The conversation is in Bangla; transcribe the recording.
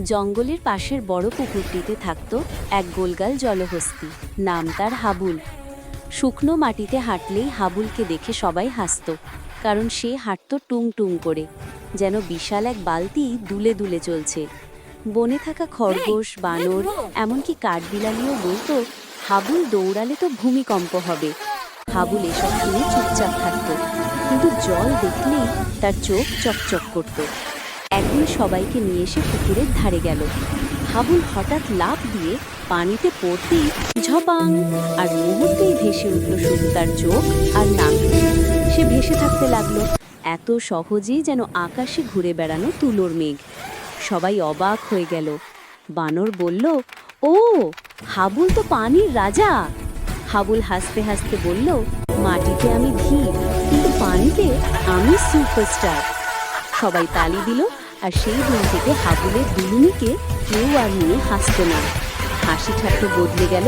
জঙ্গলের পাশের বড় পুকুরটিতে থাকত এক গোলগাল জলহস্তী। নাম তার হাবুল। শুকনো মাটিতে হাঁটলেই হাবুলকে দেখে সবাই হাসত, কারণ সে হাঁটত টুং টুং করে, যেন বিশাল এক বালতি দুলে দুলে চলছে। বনে থাকা খরগোশ, বানর, এমনকি কাঠবিলালিও বলতো, হাবুল দৌড়ালে তো ভূমিকম্প হবে। হাবুল এসব শুনে চুপচাপ থাকত, কিন্তু জল দেখলেই তার চোখ চকচক করত। একদিন সবাইকে নিয়ে এসে পুকুরের ধারে গেল। হাবুল হঠাৎ লাফ দিয়ে পানিতে পড়তেই ঝপাং, আর মুহূর্তেই ভেসে উঠল শুধু তার চোখ আর নাক। সে ভেসে থাকতে লাগলো, এত সহজেই যেন আকাশে ঘুরে বেড়ানো তুলোর মেঘ। সবাই অবাক হয়ে গেল। বানর বলল, ও, হাবুল তো পানির রাজা। হাবুল হাসতে হাসতে বলল, মাটিতে আমি ধীর, কিন্তু পানিতে আমি সুপারস্টার। সবাই তালি দিল, আর সেই দিন থেকে হাবুলের দুলুনিকে কেউ আর নিয়ে হাসত না। হাসি ঠাট্টা বদলে গেল